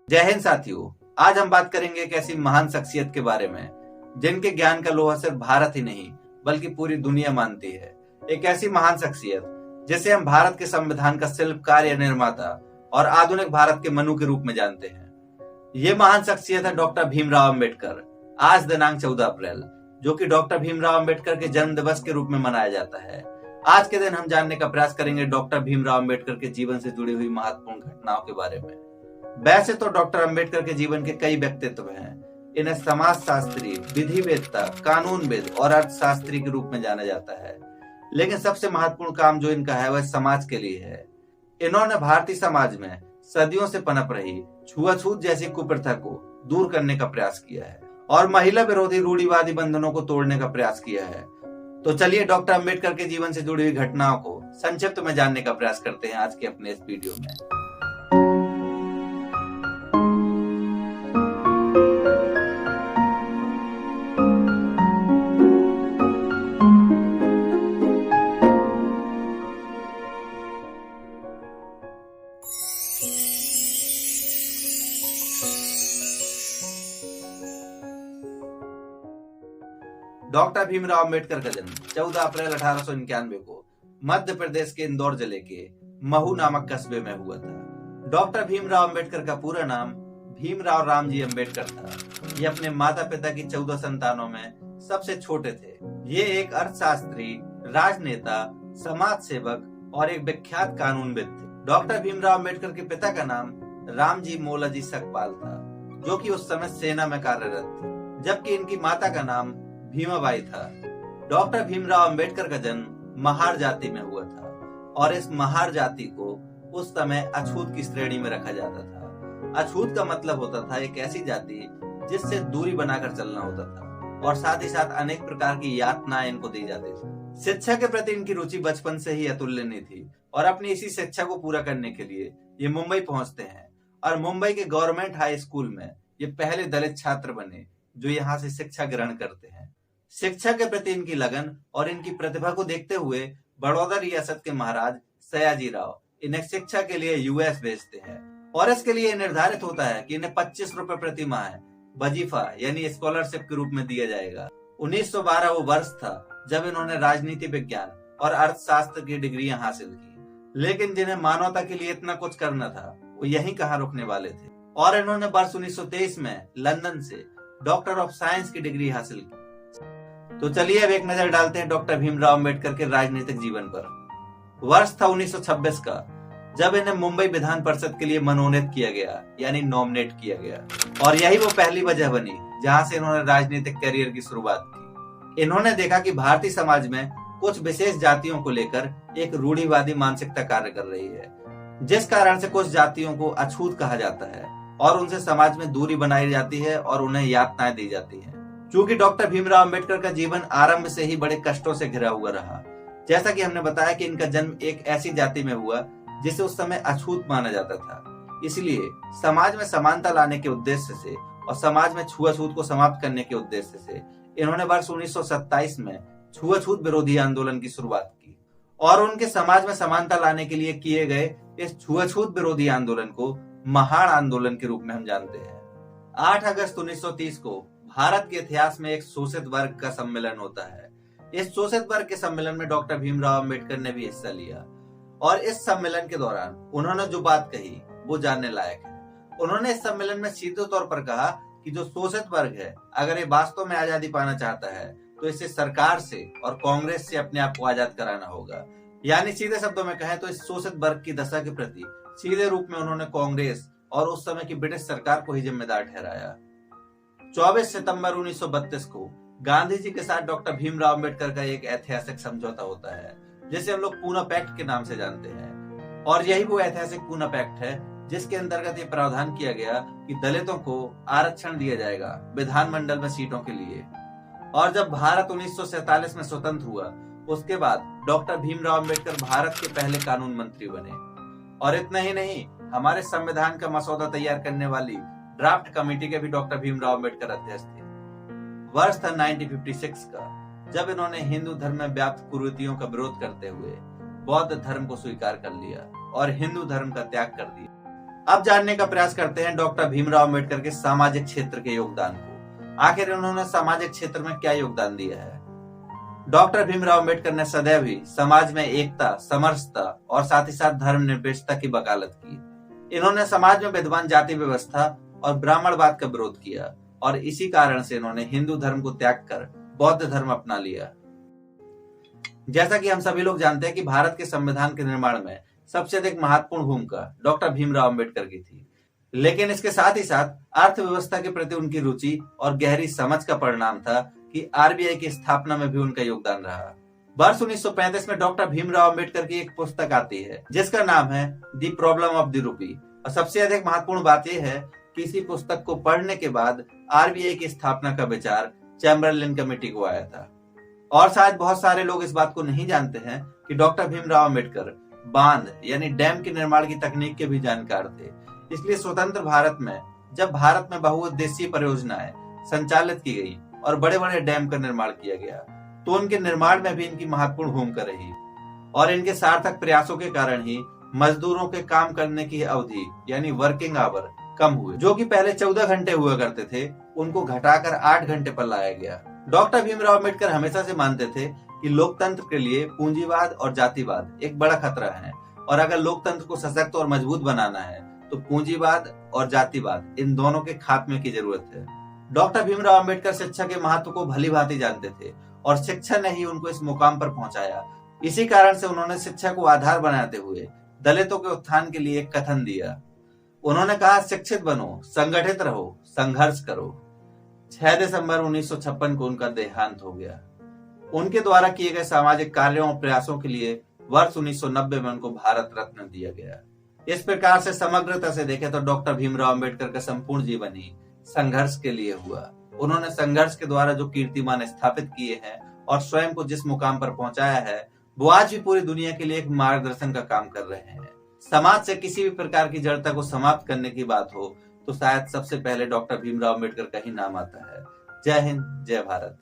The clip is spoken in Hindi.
जय हिंद साथियों, आज हम बात करेंगे एक ऐसी महान शख्सियत के बारे में जिनके ज्ञान का लोहा सिर्फ भारत ही नहीं बल्कि पूरी दुनिया मानती है। एक ऐसी महान शख्सियत जिसे हम भारत के संविधान का शिल्पकार या निर्माता और आधुनिक भारत के मनु के रूप में जानते हैं। ये महान शख्सियत है डॉक्टर भीमराव अंबेडकर। आज दिनांक 14 अप्रैल, जो कि डॉक्टर भीमराव अंबेडकर के जन्म दिवस के रूप में मनाया जाता है। आज के दिन हम जानने का प्रयास करेंगे डॉक्टर भीमराव अंबेडकर के जीवन से जुड़ी हुई महत्वपूर्ण घटनाओं के बारे में। वैसे तो डॉक्टर अंबेडकर के जीवन के कई व्यक्तित्व हैं। इन्हें समाजशास्त्री, विधिवेत्ता, कानूनविद और अर्थशास्त्री के रूप में जाना जाता है, लेकिन सबसे महत्वपूर्ण काम जो इनका है वह समाज के लिए है। इन्होंने भारतीय समाज में सदियों से पनप रही छुआछूत जैसी कुप्रथा को दूर करने का प्रयास किया है और महिला विरोधी रूढ़िवादी बंधनों को तोड़ने का प्रयास किया है। तो चलिए डॉक्टर अंबेडकर के जीवन से जुड़ी हुई घटनाओं को संक्षिप्त में जानने का प्रयास करते हैं आज के अपने इस वीडियो में। डॉक्टर भीमराव अंबेडकर का जन्म 14 अप्रैल 1891 को मध्य प्रदेश के इंदौर जिले के महू नामक कस्बे में हुआ था। डॉक्टर भीमराव अंबेडकर का पूरा नाम भीमराव रामजी अंबेडकर था। ये अपने माता पिता की 14 संतानों में सबसे छोटे थे। ये एक अर्थशास्त्री, राजनेता, समाज सेवक और एक विख्यात कानूनविद थे। डॉक्टर भीमराव अंबेडकर के पिता का नाम रामजी मोलाजी सकपाल था, जो कि उस समय सेना में कार्यरत थे, जबकि इनकी माता का नाम भीमाबाई था। डॉक्टर भीमराव अंबेडकर का जन्म महार जाति में हुआ था और इस महार जाति को उस समय अछूत की श्रेणी में रखा जाता था। अछूत का मतलब होता था एक ऐसी जाति जिससे दूरी बनाकर चलना होता था और साथ ही साथ अनेक प्रकार की यातनाएं इनको दी जाती थी। शिक्षा के प्रति इनकी रुचि बचपन से ही अतुलनीय थी और अपनी इसी शिक्षा को पूरा करने के लिए ये मुंबई पहुंचते हैं और मुंबई के गवर्नमेंट हाई स्कूल में ये पहले दलित छात्र बने जो यहाँ से शिक्षा ग्रहण करते हैं। शिक्षा के प्रति इनकी लगन और इनकी प्रतिभा को देखते हुए बड़ौदा रियासत के महाराज सयाजी राव इन्हें शिक्षा के लिए यूएस भेजते हैं और इसके लिए निर्धारित होता है कि इन्हें 25 रुपए प्रति माह वजीफा यानी स्कॉलरशिप के रूप में दिया जाएगा। 1912 वो वर्ष था जब इन्होंने राजनीति विज्ञान और अर्थशास्त्र की डिग्रियां हासिल की, लेकिन जिन्हें मानवता के लिए इतना कुछ करना था वो यहीं कहाँ रुकने वाले थे और इन्होंने वर्ष 1923 में लंदन से डॉक्टर ऑफ साइंस की डिग्री हासिल की। तो चलिए अब एक नजर डालते हैं डॉक्टर भीमराव अंबेडकर के राजनीतिक जीवन पर। वर्ष था 1926 का जब इन्हें मुंबई विधान परिषद के लिए मनोनीत किया गया यानी नॉमिनेट किया गया और यही वो पहली वजह बनी जहां से इन्होंने राजनीतिक करियर की शुरुआत की। इन्होंने देखा कि भारतीय समाज में कुछ विशेष जातियों को लेकर एक रूढ़िवादी मानसिकता कार्य कर रही है, जिस कारण से कुछ जातियों को अछूत कहा जाता है और उनसे समाज में दूरी बनाई जाती है और उन्हें यातनाएं दी जाती है। चूंकि डॉक्टर भीमराव अंबेडकर का जीवन आरंभ से ही बड़े कष्टों से घिरा हुआ रहा, जैसा कि हमने बताया कि इनका जन्म एक ऐसी जाति में हुआ जिसे उस समय अछूत माना जाता था। इसलिए समाज में समानता लाने के उद्देश्य से और समाज में छुआछूत को समाप्त करने के उद्देश्य से इन्होंने वर्ष 1927 में छुआछूत विरोधी आंदोलन की शुरुआत की और उनके समाज में समानता लाने के लिए किए गए इस छुआछूत विरोधी आंदोलन को महार आंदोलन के रूप में हम जानते हैं। 8 अगस्त 1930 को भारत के इतिहास में एक शोषित वर्ग का सम्मेलन होता है। इस शोषित वर्ग के सम्मेलन में डॉक्टर भीमराव अंबेडकर ने भी हिस्सा लिया और इस सम्मेलन के दौरान उन्होंने जो बात कही वो जानने लायक है। उन्होंने इस सम्मेलन में सीधे तौर पर कहा कि जो शोषित वर्ग है अगर ये वास्तव में आजादी पाना चाहता है तो इसे सरकार से और कांग्रेस से अपने आप को आजाद कराना होगा। यानी सीधे शब्दों में कहें तो इस शोषित वर्ग की दशा के प्रति सीधे रूप में उन्होंने कांग्रेस और उस समय की ब्रिटिश सरकार को ही जिम्मेदार ठहराया। 24 सितंबर 1932 को गांधी जी के साथ डॉक्टर भीमराव अंबेडकर का एक ऐतिहासिक समझौता होता है जिसे हम लोग पूना पैक्ट के नाम से जानते हैं और यही वो ऐतिहासिक पूना पैक्ट है जिसके अंतर्गत ये प्रावधान किया गया कि दलितों को आरक्षण दिया जाएगा विधानमंडल में सीटों के लिए। और जब भारत 1947 में स्वतंत्र हुआ उसके बाद डॉक्टर भीमराव अंबेडकर भारत के पहले कानून मंत्री बने और इतना ही नहीं, हमारे संविधान का मसौदा तैयार करने वाली ड्राफ्ट कमेटी के भी डॉक्टर भीमराव अंबेडकर अध्यक्ष थे। वर्ष था 1956 का जब इन्होंने हिंदू धर्म में व्याप्त कुरीतियों का विरोध करते हुए बौद्ध धर्म को स्वीकार कर लिया और हिंदू धर्म का त्याग कर दिया। अब जानने का प्रयास करते हैं डॉक्टर भीमराव अम्बेडकर के सामाजिक क्षेत्र के योगदान को। आखिर उन्होंने सामाजिक क्षेत्र में क्या योगदान दिया है। डॉक्टर भीमराव अम्बेडकर ने सदैव ही समाज में एकता, समरसता और साथ ही साथ धर्मनिरपेक्षता की वकालत की। इन्होंने समाज में विद्यमान जाति व्यवस्था और ब्राह्मणवाद का विरोध किया और इसी कारण से इन्होंने हिंदू धर्म को त्याग कर बौद्ध धर्म अपना लिया। जैसा कि हम सभी लोग जानते हैं कि भारत के संविधान के निर्माण में सबसे अधिक महत्वपूर्ण भूमिका डॉक्टर भीमराव अम्बेडकर की थी, लेकिन इसके साथ ही साथ अर्थव्यवस्था के प्रति उनकी रुचि और गहरी समझ का परिणाम था कि आरबीआई की स्थापना में भी उनका योगदान रहा। वर्ष 1935 में डॉक्टर भीमराव अम्बेडकर की एक पुस्तक आती है जिसका नाम है the problem of the rupee. और सबसे अधिक महत्वपूर्ण बात यह है कि इसी पुस्तक को पढ़ने के बाद आरबीआई की स्थापना का विचार चैम्बरलिन कमेटी को आया था। और शायद बहुत सारे लोग इस बात को नहीं जानते हैं कि डॉक्टर भीमराव अम्बेडकर बांध यानी डैम के निर्माण की तकनीक के भी जानकार थे। इसलिए स्वतंत्र भारत में जब भारत में बहुउद्देशीय परियोजनाएं संचालित की गई और बड़े बड़े डैम का निर्माण किया गया तो उनके निर्माण में भी इनकी महत्वपूर्ण भूमिका रही। और इनके सार्थक प्रयासों के कारण ही मजदूरों के काम करने की अवधि यानी वर्किंग आवर कम हुए, जो कि पहले 14 घंटे हुआ करते थे उनको घटाकर 8 घंटे पर लाया गया। डॉक्टर भीमराव अम्बेडकर हमेशा से मानते थे कि लोकतंत्र के लिए पूंजीवाद और जातिवाद एक बड़ा खतरा है और अगर लोकतंत्र को सशक्त और मजबूत बनाना है तो पूंजीवाद और जातिवाद इन दोनों के खात्मे की जरूरत है। डॉक्टर भीमराव अम्बेडकर शिक्षा के महत्व को भली भांति जानते थे और शिक्षा ने ही उनको इस मुकाम पर पहुंचाया। इसी कारण से उन्होंने शिक्षा को आधार बनाते हुए दलितों के उत्थान के लिए एक कथन दिया। उन्होंने कहा, शिक्षित बनो, संगठित रहो, संघर्ष करो। 6 दिसंबर 1956 को उनका देहांत हो गया। उनके द्वारा किए गए सामाजिक कार्यों और प्रयासों के लिए वर्ष 1990 में उनको भारत रत्न दिया गया। इस प्रकार से समग्रता से देखें तो डॉक्टर भीमराव अम्बेडकर का संपूर्ण जीवन ही संघर्ष के लिए हुआ। उन्होंने संघर्ष के द्वारा जो कीर्तिमान स्थापित किए हैं और स्वयं को जिस मुकाम पर पहुंचाया है वो आज भी पूरी दुनिया के लिए एक मार्गदर्शन का काम कर रहे हैं। समाज से किसी भी प्रकार की जड़ता को समाप्त करने की बात हो तो शायद सबसे पहले डॉक्टर भीमराव अम्बेडकर का ही नाम आता है। जय हिंद, जय भारत।